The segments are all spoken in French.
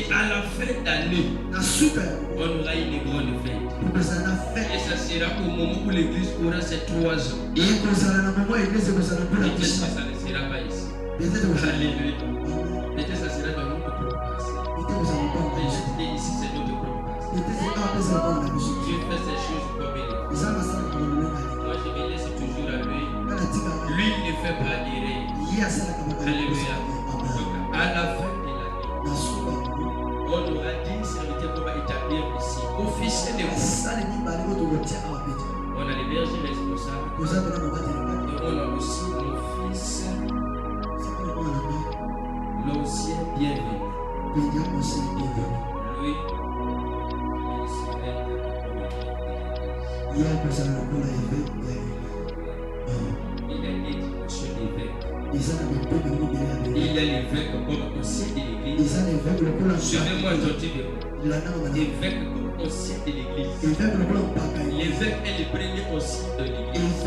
qu'à la fin d'année, on aura une grande fête. Et ça sera au moment où l'église aura ses 3 ans. Et ça ne sera pas ici. Alléluia. Peut-être ça sera dans notre province. Mais je dis ici, c'est notre province. Dieu fait ces choses comme il est. Moi, je me laisse toujours à lui. Lui, il ne fait pas d'erreur. Alléluia. Donc, à la fin de l'année, on aura 10 serviteurs qu'on va établir ici. Officiellement. On a les bergers responsables. Et on a aussi mon fils, l'ancien bienvenu. Lui, il serait il a des dimensions d'évêque. Il a l'évêque comme ancien de l'église. Suivez-moi aujourd'hui. L'évêque comme ancien de l'église. L'évêque est le premier ancien de l'église.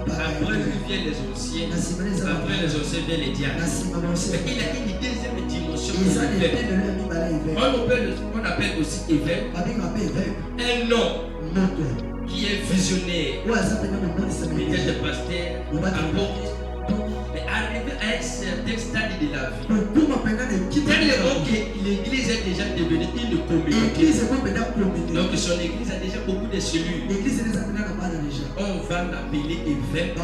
Après lui viennent les anciens. Après les anciens viennent les diacres. Mais il a une deuxième dimension. On appelle aussi évêque un homme qui est visionnaire. Peut-être pasteur, apôtre. Mais arrivé à un certain stade de la vie, tellement que l'église est déjà devenue une communauté. Donc son église a déjà beaucoup de cellules. On va l'appeler évêque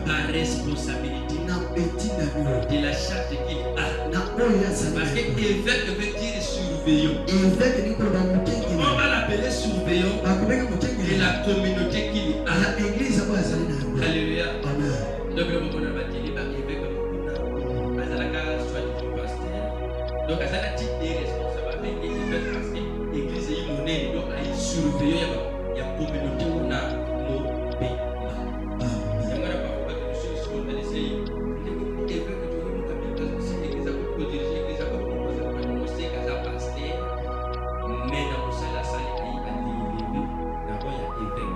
par responsabilité de la charte qu'il a. Parce que évêque veut dire surveillant. On va l'appeler surveillant de la communauté qu'il a. Alléluia. Donc le moment où on va dire évêque donc à ça la petite responsable avec l'évêque parce que l'église est monnaie donc à surveiller il y a communauté où on a nos pays. C'est moi la parole que je suis sur le lycée. L'évêque que tu veux nous capter parce que l'église a beaucoup dirigé l'église a beaucoup posé pour nous c'est qu'à ça pasteur mais dans le salle la salle est à l'élever d'abord il y a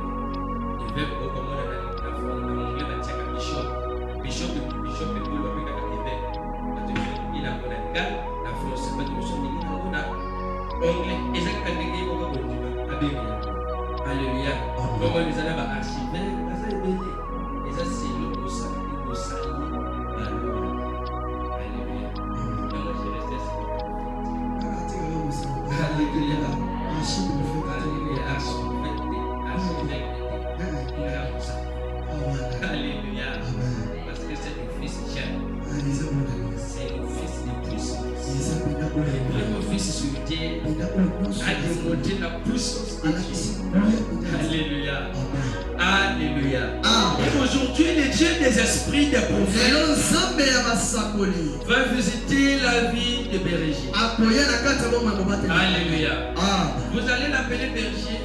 évêque comme on a dans l'anglais va dire bishop et pour le évêque il a qu'on a gars la France pas de mission il a anglais et ça quand les gars vont continuer à bénir alléluia comme les allons à archiver ça est béni et ça c'est le salut alléluia moi je reste ici alléluia alléluia parce que c'est le fils Jean c'est le fils de puissance le fils sur terre a démontré la puissance de Dieu alléluia alléluia et aujourd'hui le Dieu des esprits des prophètes va visiter la vie de berger alléluia vous allez l'appeler berger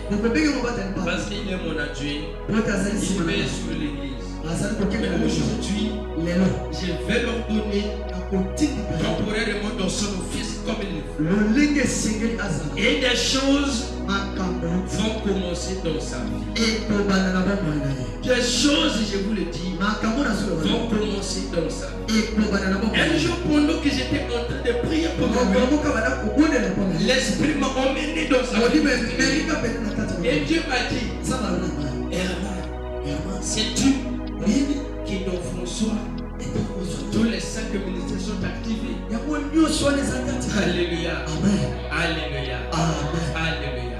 parce qu'il est mon adjoint il met sur l'église mais aujourd'hui je vais leur donner temporairement dans son office comme il le veut et des choses vont commencer dans sa vie des choses je vous le dis vont commencer dans sa vie un jour pendant que j'étais en train de prier pour lui l'esprit m'a emmené dans sa vie et Dieu m'a dit Herman sais-tu que dans François tous les 5 ministères sont activés. Alléluia. Alléluia. Alléluia.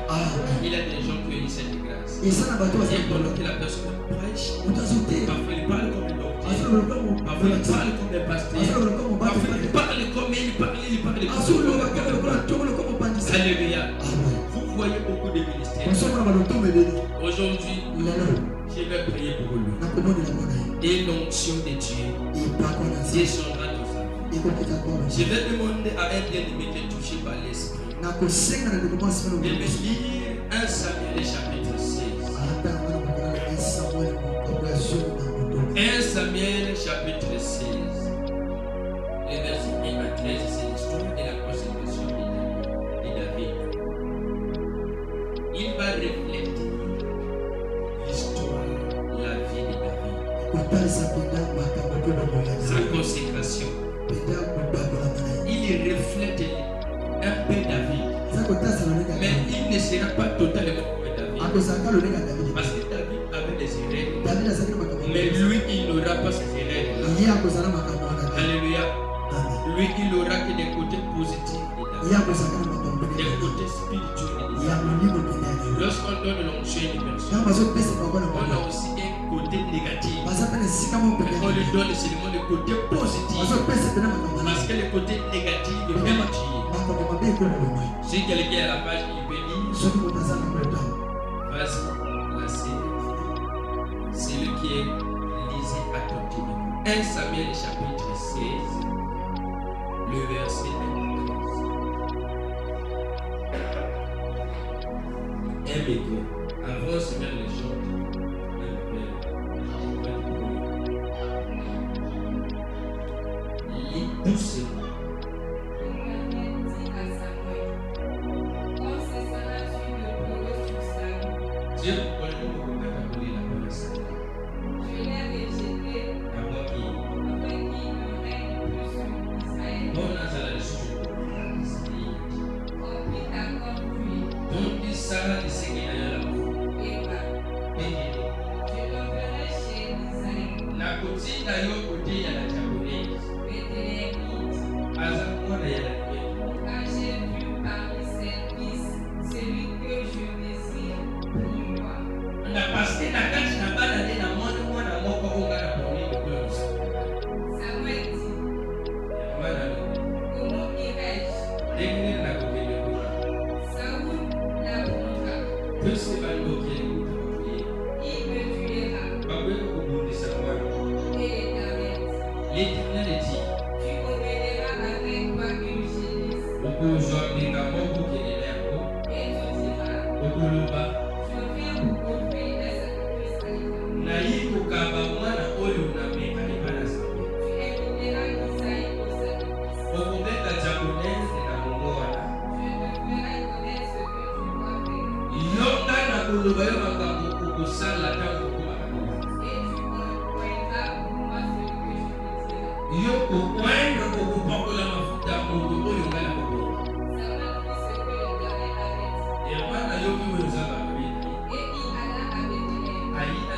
Il y a des gens qui ont eu cette grâce. Et pendant que la personne prêche, parfois il parle comme un docteur, parfois il parle comme un pasteur, parfois il parle comme il parle comme Alléluia. Vous voyez beaucoup de ministères. Aujourd'hui, je vais prier pour lui. Et l'onction de Dieu descendra dans sa vie. Je vais demander à un bien-aimé qui est touché par l'esprit de me lire 1 Samuel chapitre 16. 1 Samuel chapitre 16. Les versets 1 à 13, c'est l'histoire et la consécration de David. Il va refléter l'histoire, la vie de David. Sa consécration. Il reflète un peu David. Mais il ne sera pas totalement comme David. Parce que David avait des erreurs. Mais lui, il n'aura pas ces erreurs. Alléluia. Lui, il n'aura que des côtés positifs de David. Des côtés spirituels de David. Lorsqu'on donne l'onction à une personne, on a aussi un côté négatif. On lui donne seulement le côté positif. Parce que le côté négatif est perdu. Si quelqu'un est à la page, il peut lire. Vas-y, la série. C'est lui qui est lisé attentivement. 1 Samuel chapitre 16, le verset 23. Aimez-vous. Avant de se mettre les gens, lis doucement. Dieu pourquoi le mot pour catégorie la bonne salle. Je l'ai rejeté. D'abord qui afin qu'il ne règne plus sur Israël. On a ça là-dessus. On prit d'accord puis. Donc il s'arrête de ce qu'il y a là-bas. Et va. Je l'enverrai chez Israël. La côté d'ailleurs côté il y a la japonaise. Car j'ai vu parmi ses fils celui que je désire pour moi. Parce que la carte n'a pas donné la moindre fois dans mon corps, on va la prendre de plus. Samuel dit comment irai-je? Décrire la copie de quoi? Saoul l'apprendra. Que c'est pas le mot qui est il me tuera. Et l'Éternel dit tu obéiras avec toi une génisse. Et tu diras je viens pour offrir un sacrifice à l'Éternel. Tu inviteras Isaïe au sacrifice. Je te ferai connaître ce que tu dois faire. Et tu envoyeras pour moi celui que je te dirai. Et il alla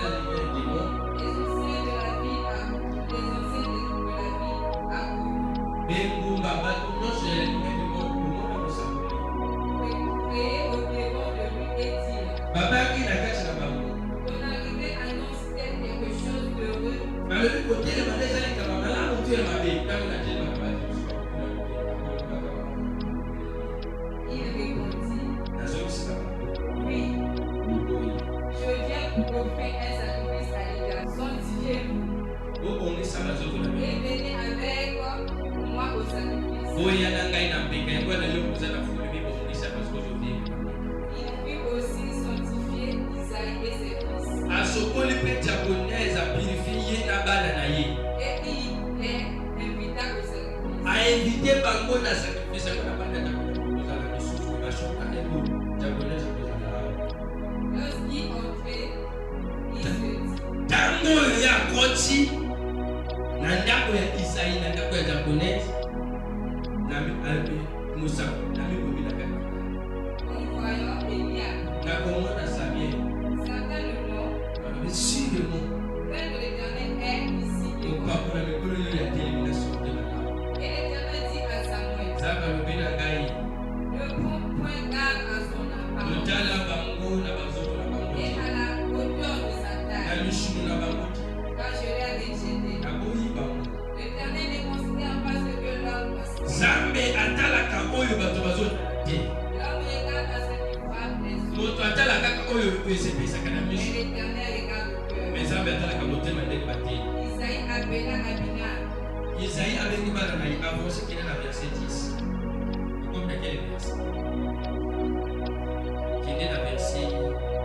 à Bethléem. Les anciens de la ville créés au devant de lui et dire ton arrivée annonce quelque chose d'heureux. Il répondit oui, je viens pour offrir un sacrifice à l'Éternel. Sanctifiez-vous et venez avec moi au sacrifice. Il fit aussi sanctifier Isaïe et ses fils. Et il les invita au sacrifice. Lorsqu'il entrait, il se dit na ndako ya Isaïe na ndako ya japonaise na Musa na mikobi na kaka en voyant Eliab na komona Samuel certainement sur le mot l'œil de l'Éternel est ici au papa na mikolo yo ya détermination de la femme. Et l'Éternel dit à Samuel zaka lobina ngai ne prends point garde à son apparence lotala bango na bazoto na bango et à la hauteur de sa na taille mishumu na bango car je l'ai rejeté. na boyi bango L'Éternel ne considère pas ce que l'homme passe. Zambe atalaka oyo bato bazota te L'homme regarde à ce qu'il frappe les autres. moto atalaka oyo esepesaka na Nzambe atalaka motema ndenge bateli. Isaïe appela Abinah. Isaïe abengi bana na ye avancé kende na verset 10. Comme dans quel verset? Kende na verset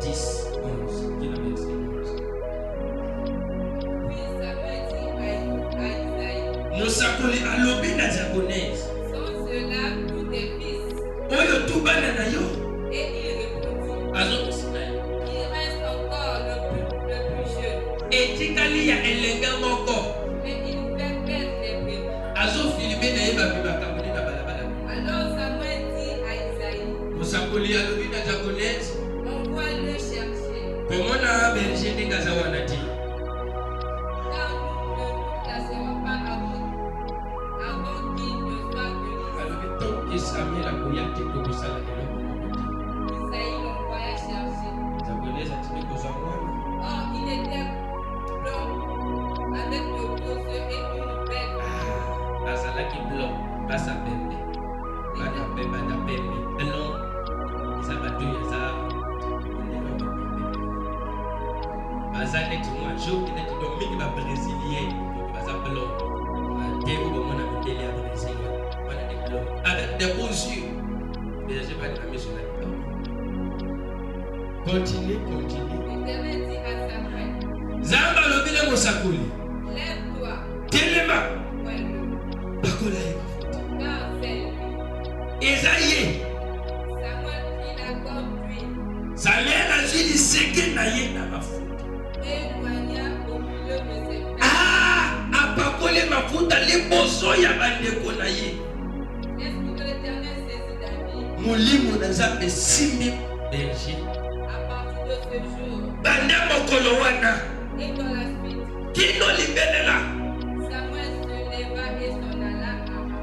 10, 11. Kende na verset 11. Puis Samuel dit à Isaïe, Mosakoli alobi na diaconèse. sont ceux-là tous tes fils? Oyo tout bana na yo. Et il répondit, Azokosina ye. il reste encore le plus jeune, Etikali ya elenga moko. mais il fait perdre les brebis. Azofilme na ye babi bakaboli na balabala. Alors Samuel dit à Isaïe, Mosakoli alobi na diaconèse. envoie-le chercher, Komona berger ndenge aza wana te. car nous ne nous placerons pas avant qu'il ne soit venu. alobi tonke Samuel akoya te tokosala eloko moko te. Isaïe l'envoya chercher. diaconèse atindi kozwa mwana. Or, il était blanc, avec de beaux yeux et une belle Bazalaki blanc basa pembe bana pembe na pembe blanc eza bato eza baza neti mwa joki neti do mingi babrésilien baza blanc te okomona mindele ya brésil wana de blanc avec des beaux yeux déjà j'ai pas de la maison là. Continue. L'Éternel dit à Samuel, Nzambe alobile mosakoli lève-toi, telema vois-le, bakola ye mafuta car c'est lui. eza ye. Samuel prit la corde d'huile, Samuel azwi liseke na ye na mafuta. éloigna au milieu de ses frères. Apakole mafuta liboso ya bandeko na ye. L'Esprit de l'Éternel saisit David. Molimo na Nzambe esimbi berger. À partir de ce jour Banda mokolo wana et dans la suite, kino libelela. Samuel se leva et s'en alla à Rama.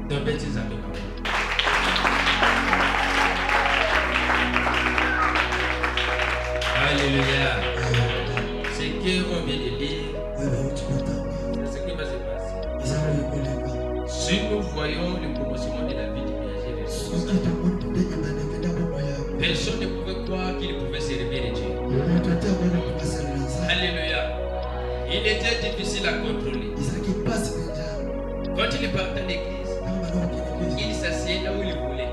Tobeti Nzambe na yo. Alléluia. Ce qu'on vient de lire, c'est ce qui va se passer. Si nous voyons le commencement de la vie du berger, personne ne pouvait croire qu'il pouvait servir Dieu. Alléluia. Il était difficile à contrôler. Quand il partait à l'église, il s'asseyait là où il voulait.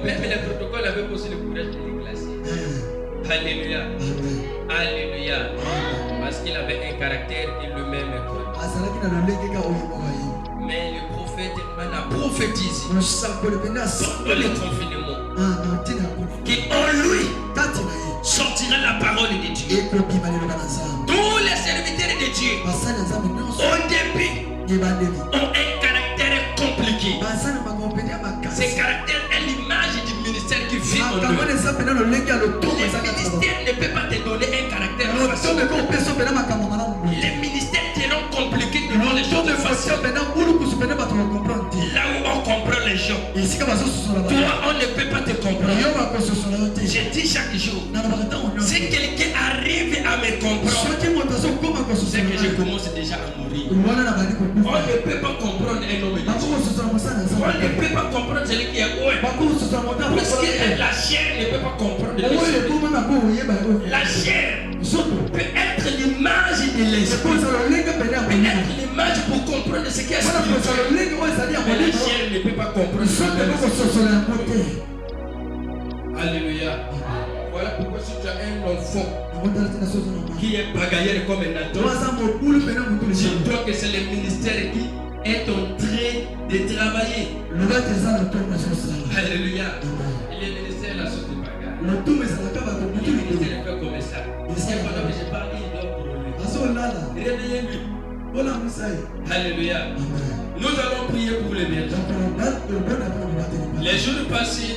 Même le protocole avait aussi le courage de les classer. Alléluia. Alléluia. Parce qu'il avait un caractère qu'il lui-même connaît. Mais le prophète a prophétisé pendant le confinement qu'en lui sortira la parole de Dieu. Tous les serviteurs de Dieu au début ont un caractère compliqué. Ce caractère est l'image du ministère qui vit en nous. Le ministère ne peut pas te donner un caractère facile. Les ministères seront compliqués devant les choses faciles. Là où on comprend les gens, toi on ne peut pas te comprendre. Je dis chaque jour, si quelqu'un arrive à me comprendre, c'est que je commence déjà à mourir. On ne peut pas comprendre un homme de Dieu. On ne peut pas comprendre celui qui est haut. Parce que la chair ne peut pas comprendre les choses. La chair peut être l'image de l'esprit. Peut être l'image pour comprendre ce qui est spirituel. Mais la chair ne peut pas comprendre ce qui est. Alléluia. Voilà pourquoi si tu as un enfant qui est bagailleur comme Nathan, dis-toi que c'est le ministère qui est en train de travailler. Alléluia. Il est ministère de la société bagarre. Le ministère est fait comme ça. Et pendant que je parle, il dort pour lui. Réveillez-lui. Alléluia. Nous allons prier pour les bergers. Les jours passés,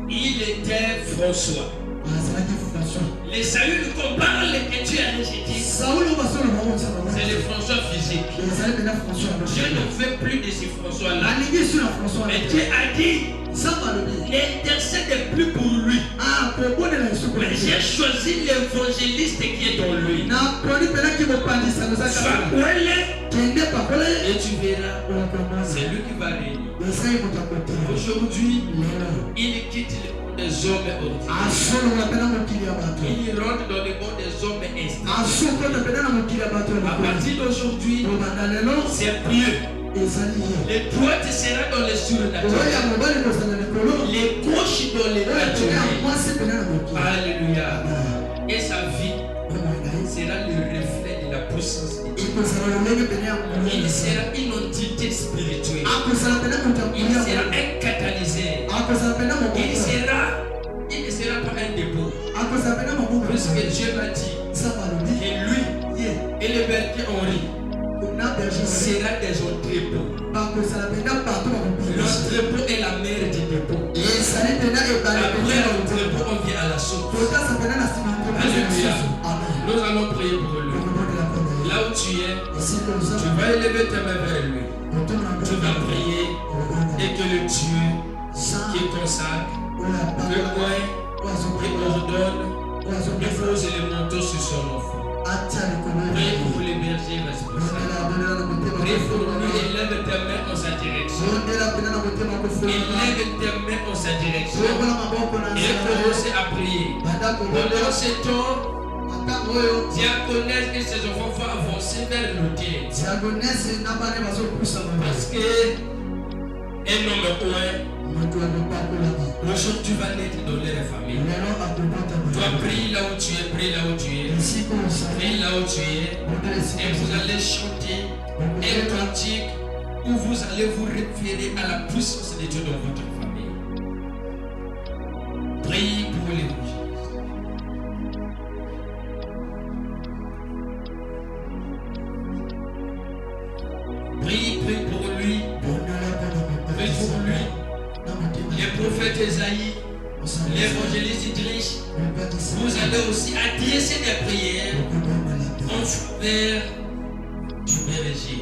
il était François. Les Saül qu'on parle que Dieu a rejeté, c'est le François physique. Dieu ne veut plus de ces François-là. Mais Dieu a dit, n'intercède plus pour lui. Mais j'ai choisi l'évangéliste qui est en lui. Et tu verras, c'est lui qui va régner. Aujourd'hui, il quitte le monde des hommes ordinaires. Il rentre dans le hommes installés. À partir d'aujourd'hui, c'est plus. Les droites sera dans les surnaturels. Les gauches dans les naturels. Alléluia. Et sa vie sera le reflet de la puissance de Dieu. Il sera une entité spirituelle. Il sera un catalyseur. Il ne sera pas un dépôt. Puisque Dieu m'a dit que lui et les bergers Henri sera des entrepôts. L'entrepôt est la mère du dépôt. Après l'entrepôt, on vient à la source. Alléluia. Nous allons prier pour lui. Là où tu es, tu vas élever tes mains vers lui. Tu vas prier et que le Dieu qui consacre, que oint, qui ordonne, lui pose les manteaux sur son enfant. Prie pour les bergers responsables. Prie pour lui, élève tes mains en sa direction. Élève tes mains en sa direction. Et commence à prier. Pendant ce temps, diaconesse et ses enfants vont avancer vers l'autel. Parce que un homme oint, le jour tu vas naître dans leur famille. Toi, prie là où tu es, prie là où tu es. Prie là où tu es. Et vous allez chanter un cantique où vous allez vous référer à la puissance de Dieu dans votre famille. Priez pour les bougies. Prie pour lui. Prie pour lui. Les prophètes Esaïe, l'évangéliste Idriss, vous allez aussi adresser des prières en faveur du berger.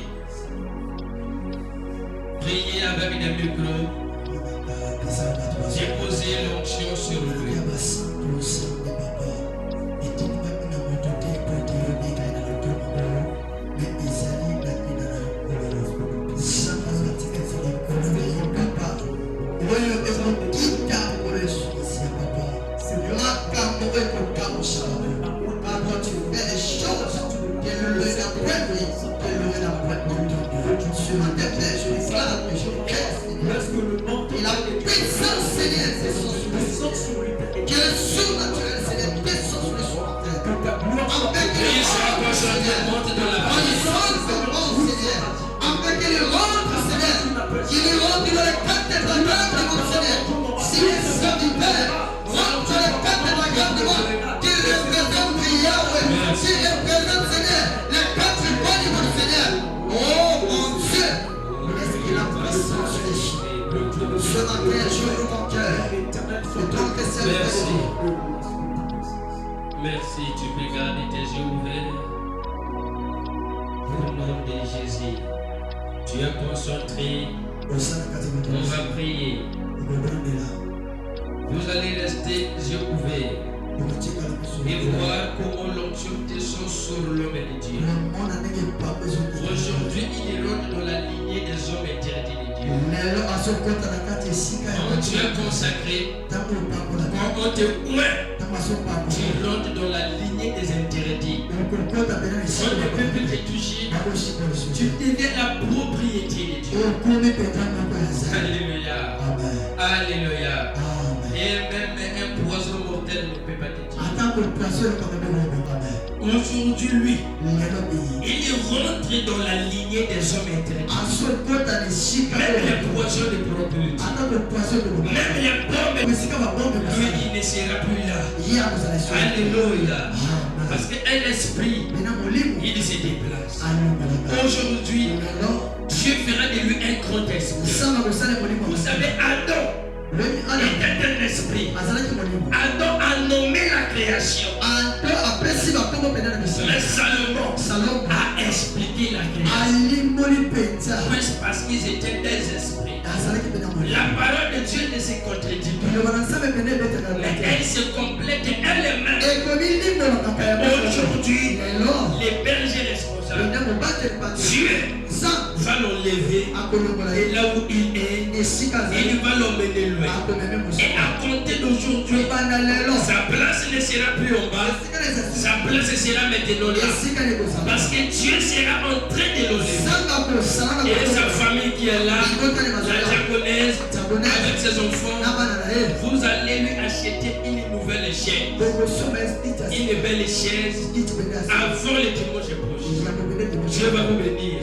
Priez avec des micros. Déposez l'onction sur lui. Merci, tu peux garder tes yeux ouverts. Au nom de Jésus, tu es concentré. On va prier. Vous allez rester yeux ouverts et voir comment l'onction descend sur l'homme et Dieu. Aujourd'hui, il rentre dans la lignée des hommes interdits de Dieu. Quand tu es consacré, quand on te oint, tu rentres dans la lignée des interdits. Quand le peuple te touche, tu deviens la propriété de Dieu. Alléluia. Alléluia. Et même un poison mortel ne peut pas te tuer. Aujourd'hui, lui, il rentre dans la lignée des hommes interdits. Même les poisons ne pourront plus le tuer. Même les bombes, lui, il ne sera plus là. Alléluia. Parce qu'un esprit, il se déplace. Aujourd'hui, Dieu fera de lui un grand esprit. Vous savez, Adam était un esprit. Adam a nommé la création. Mais Salomon a expliqué la création. Parce qu'ils étaient des esprits. La parole de Dieu ne se contredit pas. Mais elle se complète elle-même. Aujourd'hui, les bergers responsables, Dieu va l'enlever et là où il est, il va l'emmener loin. Et à compter d'aujourd'hui, sa place ne sera plus en bas, sa place sera maintenant là. Parce que Dieu sera en train de l'enlever. Et sa famille qui est là, la japonaise, avec ses enfants, vous allez lui acheter une nouvelle chaise, une belle chaise avant le dimanche prochain. Dieu va vous bénir.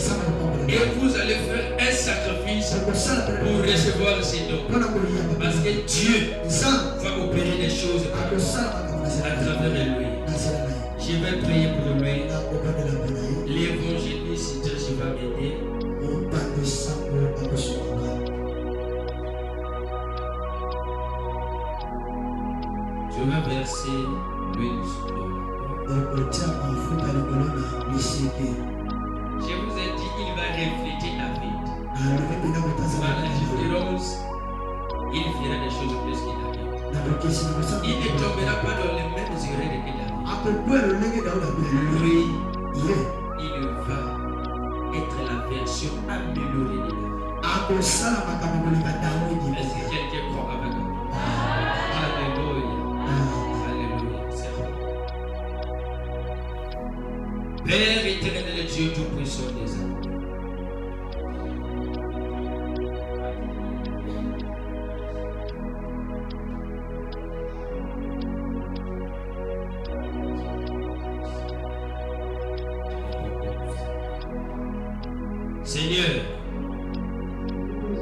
Et vous allez faire un sacrifice pour recevoir ces dons. Parce que Dieu va opérer des choses à travers lui. Je vais prier pour lui. L'évangéliste, je vais m'aider. Je vais verser l'huile sur l'eau. Je vous ai dit, il va refléter David. Par la différence, il fera des choses plus que David. Il ne tombera pas dans les mêmes erreurs que David. Lui, il va être la version améliorée de David. Est-ce que quelqu'un croit avec moi? Alléluia. Alléluia. C'est bon. Père éternel, Dieu tout-puissant des âmes. Seigneur,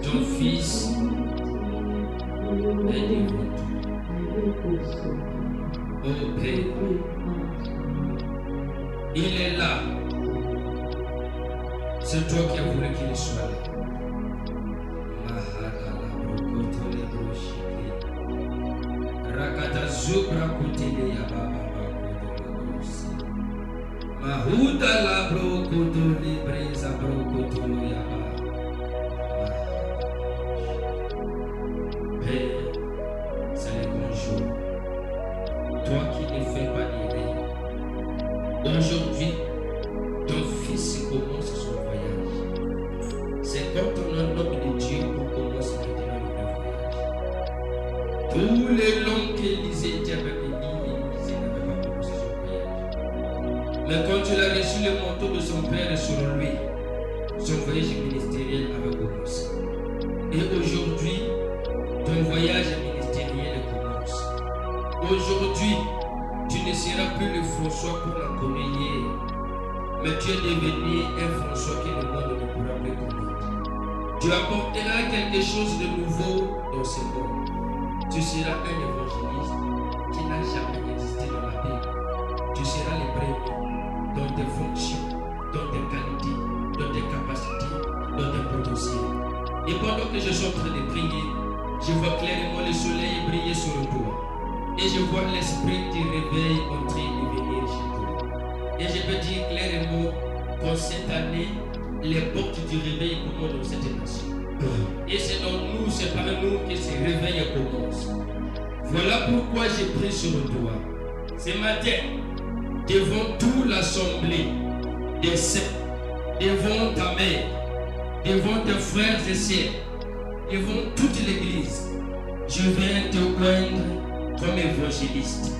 ton Fils est devant toi. Oh Père, il est là. C'est toi qui as voulu qu'il soit là. Rakata zubra kutile ya baba Mahuda la brokoto libreza brokoto ya baba. Père, c'est le bonjour. Toi qui ne fais pas d'erreur. Aujourd'hui, ton fils commence son voyage. C'est comme ton nom de Dieu pour commencer maintenant le voyage. Tous les longs qu'Élisée était avec Élisée n'avait pas commencé son voyage. Mais quand il a reçu le manteau de son père sur lui, son voyage ministériel avait commencé. Et aujourd'hui, ton voyage ministériel commence. Aujourd'hui, tu ne seras plus le François qu'on a connu hier, mais tu es devenu un François que le monde ne pourra plus connaître. Tu apporteras quelque chose de nouveau dans ce monde. Tu seras un évangéliste qui n'a jamais existé dans la Bible. Tu seras le premier dans tes fonctions, dans tes qualités, dans tes capacités, dans tes potentiels. Et pendant que je suis en train de prier, je vois clairement le soleil briller sur toi. Et je vois l'esprit du réveil en train de venir chez toi. Et je peux dire clairement qu'en cette année, les portes du réveil commencent dans cette nation. Et c'est dans nous, c'est par nous que ce réveil commence. Voilà pourquoi j'ai pris sur toi. Ce matin, devant toute l'assemblée des saints, devant ta mère, devant tes frères et sœurs, devant toute l'église, je viens te oindre comme évangéliste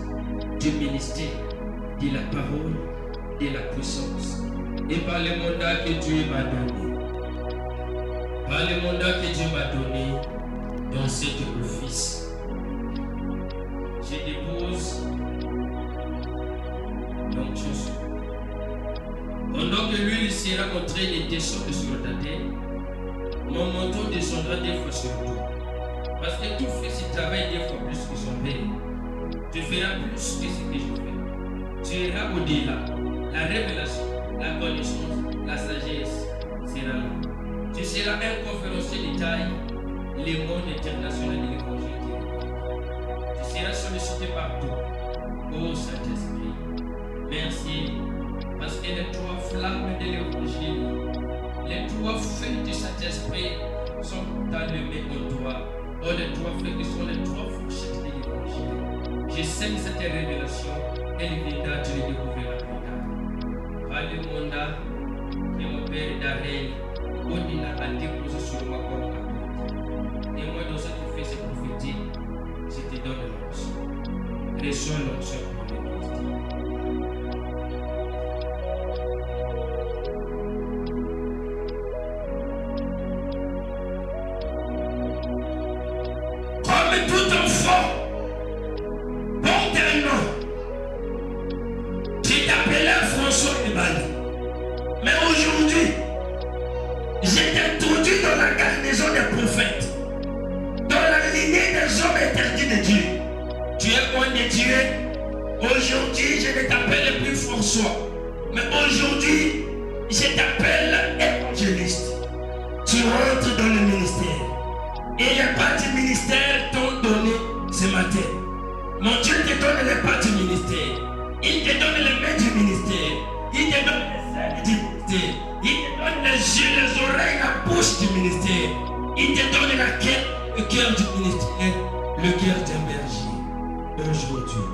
du ministère, de la parole, de la puissance, et par le mandat que Dieu m'a donné. Par le mandat que Dieu m'a donné dans cet office, je dépose l'onction. Pendant que l'huile sera en train de descendre sur ta tête, mon manteau descendra des fois sur toi. Parce que tout fils il travaille des fois plus que son père. Tu feras plus que ce que je fais. Tu iras au-delà. La révélation, la connaissance, la sagesse sera là. Tu seras un conférencier de taille, le monde international de l'évangile. Tu seras sollicité partout. Oh Saint-Esprit, merci. Parce que les trois flammes de l'évangile, les trois feux du Saint-Esprit sont allumés en toi. Oh, les trois feux qui sont les trois fourchettes de l'évangile. Je sème cette révélation, elle viendra, tu le découvriras plus tard. Par le mandat Et mon père d'arrêt, au-delà a déposé sur moi comme apôtre. Et moi, dans ce que tu fais, c'est prophétique. Je te donne l'onction. Reçois l'onction pour l'Église. Comme tout enfant, porte un nom. Tu t'appelais François Ebali. Mais aujourd'hui, j'ai introduit dans la garnison des prophètes, dans la lignée des hommes interdits de Dieu. Tu es loin de Dieu. Aujourd'hui, je ne t'appelle plus François. Mais aujourd'hui, je t'appelle évangéliste. Tu rentres dans le ministère. Et les pas du ministère t'ont donné ce matin. Mon Dieu te donne les pas du ministère. Il te donne les mains du ministère. Il te donne les ailes du ministère. Il te donne les yeux, les oreilles, la bouche du ministère. Il te donne le cœur du ministère, le cœur d'un berger. Aujourd'hui,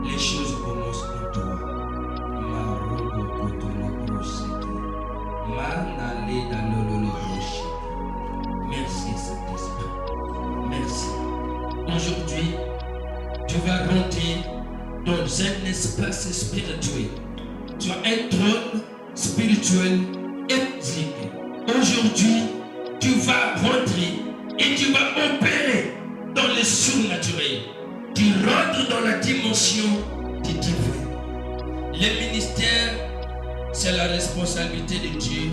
les choses commencent en toi. Merci Saint-Esprit. Merci. Aujourd'hui, tu vas rentrer dans un espace spirituel. Tu as un trône spirituel et physique. Aujourd'hui, tu vas rentrer et tu vas opérer dans le surnaturel. Tu rentres dans la dimension du divin. Le ministère, c'est la responsabilité de Dieu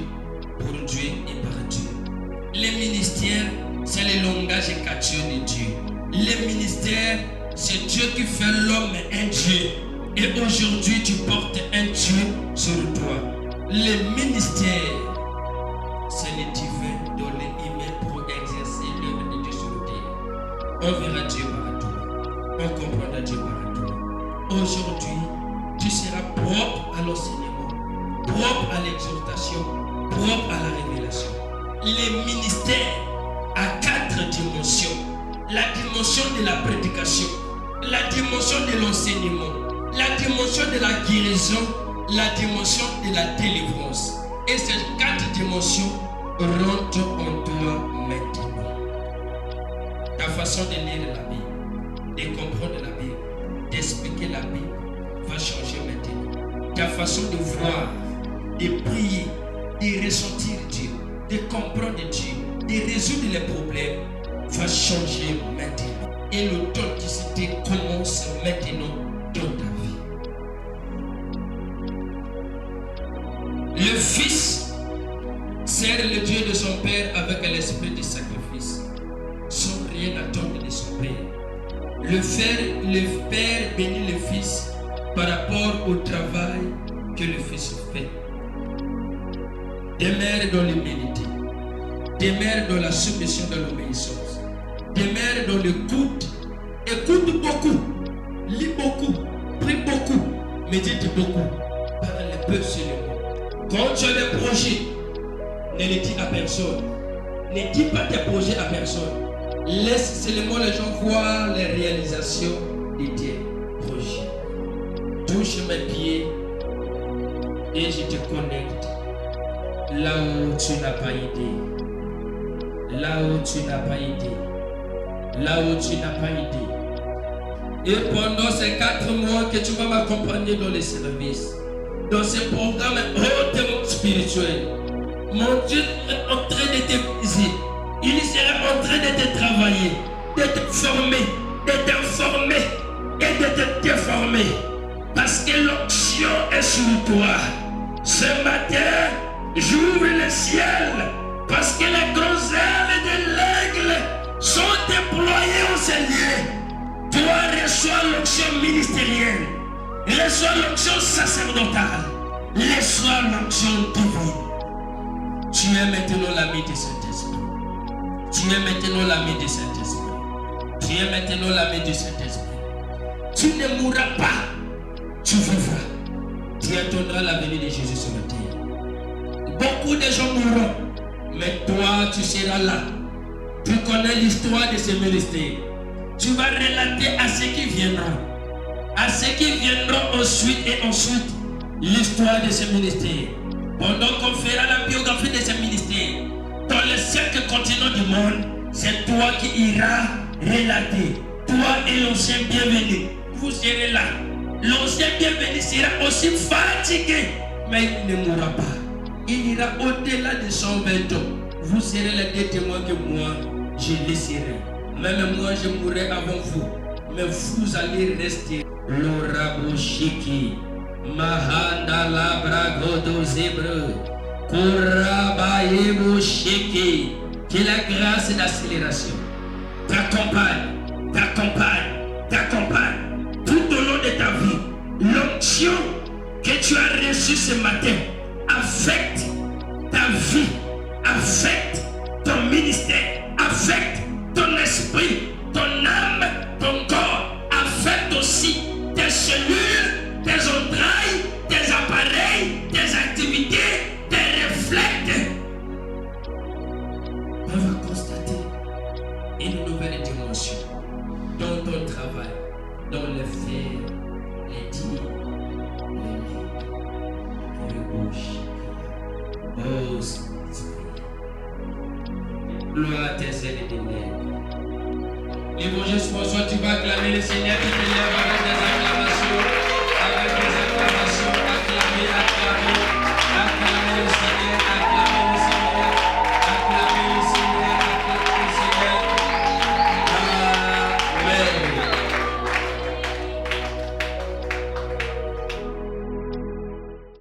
pour Dieu et par Dieu. Le ministère, c'est le langage caché de Dieu. Le ministère, c'est Dieu qui fait l'homme un Dieu. Et aujourd'hui, tu portes un Dieu sur toi. Le ministère, c'est le divin dans l'humain pour exercer l'œuvre de Dieu sur la terre. On verra Dieu par toi. On comprendra Dieu par toi. Aujourd'hui, tu seras propre à l'enseignement, propre à l'exhortation, propre à la révélation. Les ministères à 4 dimensions. La dimension de la prédication, la dimension de l'enseignement, la dimension de la guérison, la dimension de la délivrance. Et ces 4 dimensions rentrent en toi maintenant. Ta façon de lire la Bible, de comprendre la Bible, d'expliquer la Bible va changer maintenant. Ta façon de voir, de prier, de ressentir Dieu, de comprendre Dieu, de résoudre les problèmes va changer maintenant. Et l'authenticité commence maintenant dans ta vie. Le Fils sert le Dieu de son Père avec l'esprit de sacrifice, sans rien attendre de son Père. Le Père bénit le Fils par rapport au travail que le Fils fait. Demeure dans l'humilité, demeure dans la soumission, dans l'obéissance, demeure dans l'écoute. Écoute beaucoup, lis beaucoup, prie beaucoup, médite beaucoup, parle peu seulement. Quand tu as des projets, ne les dis à personne. Ne dis pas tes projets à personne. Laisse seulement les gens voir les réalisations de tes projets. Touche mes pieds et je te connecte là où tu n'as pas idée. Là où tu n'as pas idée. Là où tu n'as pas idée. Et pendant ces 4 mois que tu vas m'accompagner dans les services, dans ce programme hautement spirituel, mon Dieu est en train de te viser. Il sera en train de te travailler, de te former, de t'informer et de te déformer. Parce que l'onction est sur toi. Ce matin, j'ouvre le ciel parce que les grands ailes de l'aigle sont déployées au Seigneur. Toi, reçois l'onction ministérielle, reçois l'onction sacerdotale, reçois l'onction divine. Tu es maintenant l'ami de Saint-Esprit. Tu es maintenant l'ami de Saint-Esprit. Tu es maintenant l'ami de Saint-Esprit. Tu ne mourras pas, tu vivras. Tu attendras la venue de Jésus sur la terre. Beaucoup de gens mourront, mais toi tu seras là. Tu connais l'histoire de ce ministère. Tu vas relater à ceux qui viendront. À ceux qui viendront ensuite et ensuite l'histoire de ce ministère. Pendant qu'on fera la biographie de ce ministère, dans les 5 continents du monde, c'est toi qui iras relater. Toi et l'ancien bienvenu, vous serez là. L'ancien bienvenu sera aussi fatigué, mais il ne mourra pas. Il ira au-delà de 120 ans. Vous serez les 2 témoins que moi, je laisserai. Même moi, je mourrai avant vous. Mais vous allez rester. L'oraboshiki, Mahandala Bragodo Zebre, Korabaeboshiki. Que la grâce d'accélération t'accompagne, tout au long de ta vie. L'onction que tu as reçue ce matin affecte ta vie, affecte ton ministère, affecte ton esprit, ton âme, ton corps, affecte aussi tes cellules, tes entrailles, tes appareils, tes activités, tes réflexes. On va constater une nouvelle dimension dans ton travail, dans les faits, les dires, les bouches. Oh, gloire à tes ailes des nègres. L'évangile François, tu vas acclamer le Seigneur qui te lève avec des acclamations.